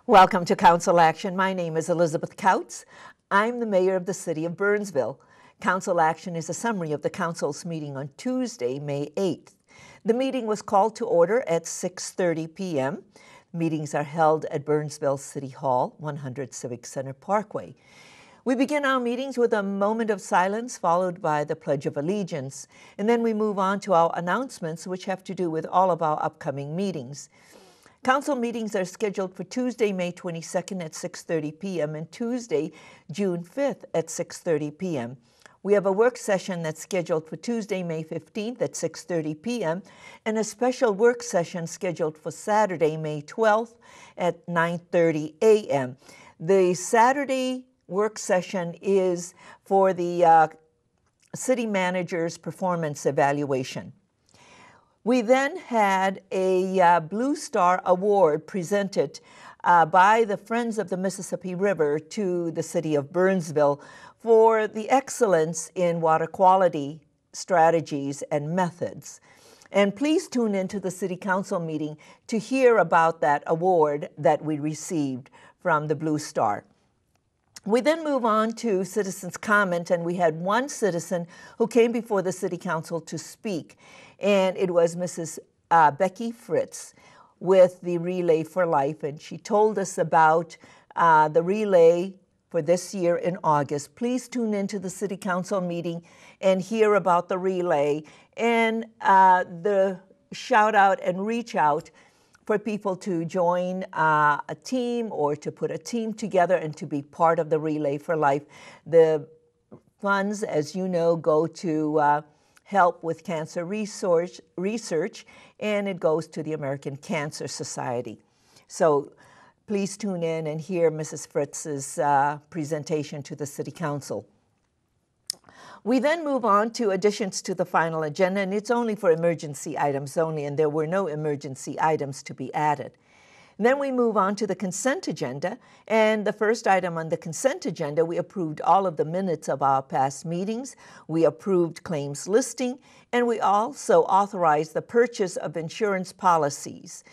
Welcome to Council Action. My name is Elizabeth Kautz. I'm the mayor of the city of Burnsville. Council Action is a summary of the council's meeting on Tuesday, May 8th. The meeting was called to order at 6:30 p.m. Meetings are held at Burnsville City Hall, 100 Civic Center Parkway. We begin our meetings with a moment of silence followed by the Pledge of Allegiance, and then we move on to our announcements, which have to do with all of our upcoming meetings. Council meetings are scheduled for Tuesday, May 22nd at 6:30 p.m. and Tuesday, June 5th at 6:30 p.m. We have a work session that's scheduled for Tuesday, May 15th at 6:30 p.m. and a special work session scheduled for Saturday, May 12th at 9:30 a.m. The Saturday work session is for the city manager's performance evaluation. We then had a Blue Star Award presented by the Friends of the Mississippi River to the city of Burnsville for the excellence in water quality strategies and methods. And please tune into the City Council meeting to hear about that award that we received from the Blue Star. We then move on to citizens' comment, and we had one citizen who came before the City Council to speak, and it was Mrs. Becky Fritz with the Relay for Life, and she told us about the relay for this year in August. Please tune into the City Council meeting and hear about the relay and the shout out and reach out for people to join a team or to put a team together and to be part of the Relay for Life. The funds, as you know, go to help with cancer research, and it goes to the American Cancer Society. So please tune in and hear Mrs. Fritz's presentation to the City Council. We then move on to additions to the final agenda, and it's only for emergency items only, and there were no emergency items to be added. And then we move on to the consent agenda, and the first item on the consent agenda, we approved all of the minutes of our past meetings, we approved claims listing, and we also authorized the purchase of insurance policies.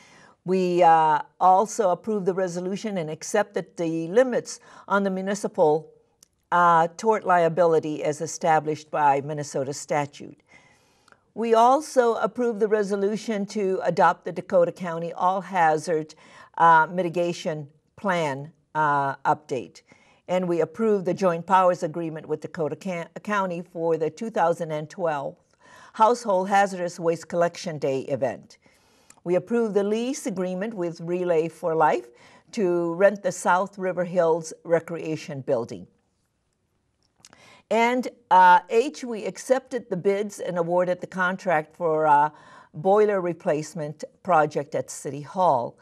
We also approved the resolution and accepted the limits on the municipal tort liability as established by Minnesota statute. We also approved the resolution to adopt the Dakota County All-Hazard Mitigation Plan update. And we approved the Joint Powers Agreement with Dakota County for the 2012 Household Hazardous Waste Collection Day event. We approved the lease agreement with Relay for Life to rent the South River Hills Recreation Building. And H, we accepted the bids and awarded the contract for a boiler replacement project at City Hall.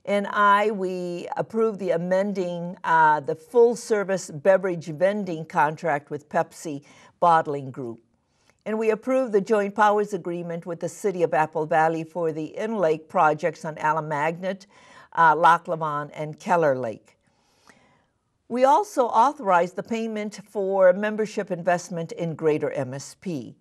And I, we approved the amending the full-service beverage vending contract with Pepsi Bottling Group. And we approved the joint powers agreement with the City of Apple Valley for the in-lake projects on Alamagnet, Loch Lomond, and Keller Lake. We also authorized the payment for membership investment in Greater MSP.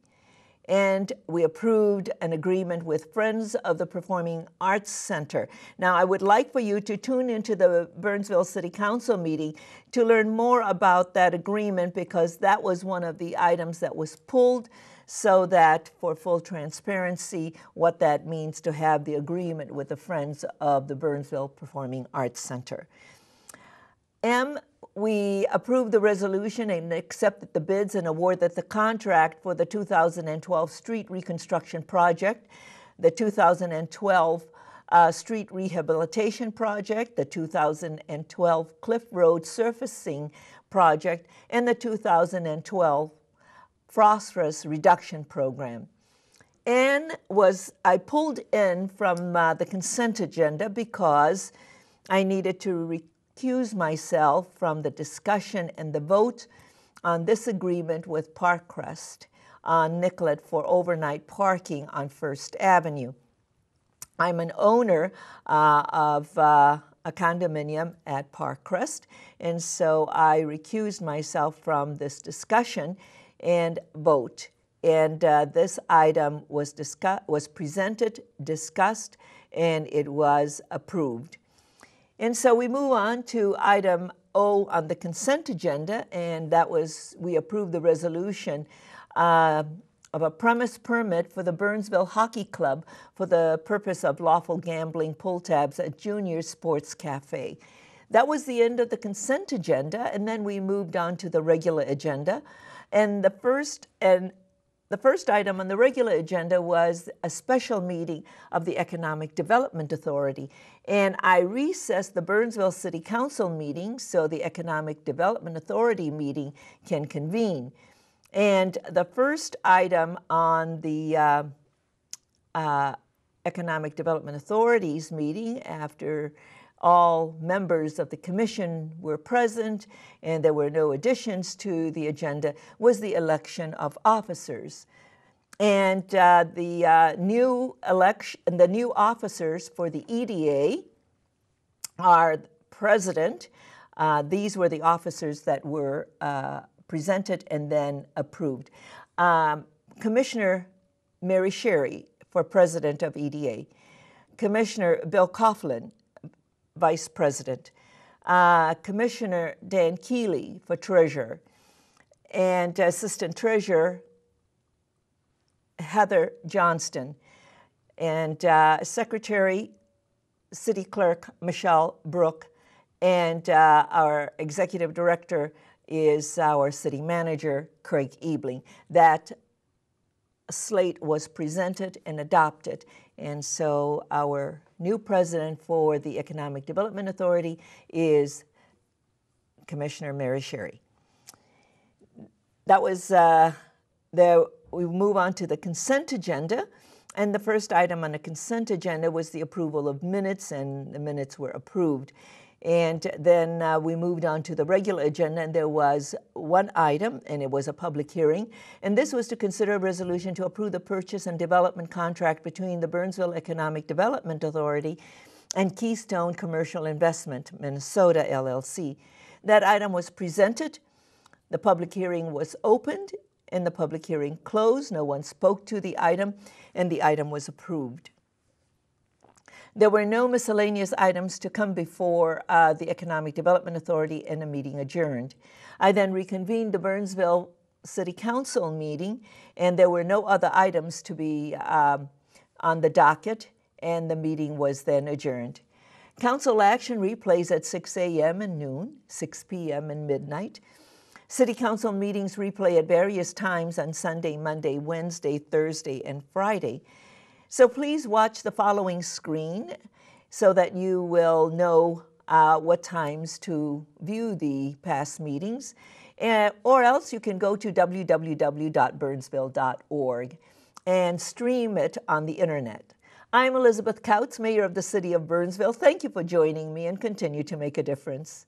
And we approved an agreement with Friends of the Performing Arts Center. Now, I would like for you to tune into the Burnsville City Council meeting to learn more about that agreement, because that was one of the items that was pulled, so that for full transparency, what that means to have the agreement with the Friends of the Burnsville Performing Arts Center. M, we approved the resolution and accepted the bids and awarded the contract for the 2012 street reconstruction project, the 2012 street rehabilitation project, the 2012 Cliff Road surfacing project, and the 2012 phosphorus reduction program. N was I pulled in from the consent agenda because I needed to recuse myself from the discussion and the vote on this agreement with Parkcrest on Nicollet for overnight parking on First Avenue. I'm an owner of a condominium at Parkcrest, and so I recused myself from this discussion and vote. And this item was presented, discussed, and it was approved. And so we move on to item O on the consent agenda, and that was, we approved the resolution of a premise permit for the Burnsville Hockey Club for the purpose of lawful gambling pull tabs at Junior Sports Cafe. That was the end of the consent agenda, and then we moved on to the regular agenda. And the first item on the regular agenda was a special meeting of the Economic Development Authority. And I recessed the Burnsville City Council meeting so the Economic Development Authority meeting can convene. And the first item on the Economic Development Authority's meeting, after all members of the commission were present and there were no additions to the agenda, was the election of officers. And the new officers for the EDA are president. These were the officers that were presented and then approved. Commissioner Mary Sherry for president of EDA. Commissioner Bill Coughlin, vice president. Commissioner Dan Keeley for treasurer. And assistant treasurer Heather Johnston. And secretary, city clerk Michelle Brook. And our executive director is our city manager, Craig Ebling. That slate was presented and adopted. And so our new president for the Economic Development Authority is Commissioner Mary Sherry. That was we move on to the consent agenda. And the first item on the consent agenda was the approval of minutes, and the minutes were approved. And then we moved on to the regular agenda, and there was one item, and it was a public hearing. And this was to consider a resolution to approve the purchase and development contract between the Burnsville Economic Development Authority and Keystone Commercial Investment, Minnesota, LLC. That item was presented. The public hearing was opened, and the public hearing closed. No one spoke to the item, and the item was approved. There were no miscellaneous items to come before the Economic Development Authority, and the meeting adjourned. I then reconvened the Burnsville City Council meeting, and there were no other items to be on the docket, and the meeting was then adjourned. Council action replays at 6 a.m. and noon, 6 p.m. and midnight. City Council meetings replay at various times on Sunday, Monday, Wednesday, Thursday, and Friday. So please watch the following screen so that you will know what times to view the past meetings, or else you can go to www.burnsville.org and stream it on the internet. I'm Elizabeth Kautz, Mayor of the City of Burnsville. Thank you for joining me, and continue to make a difference.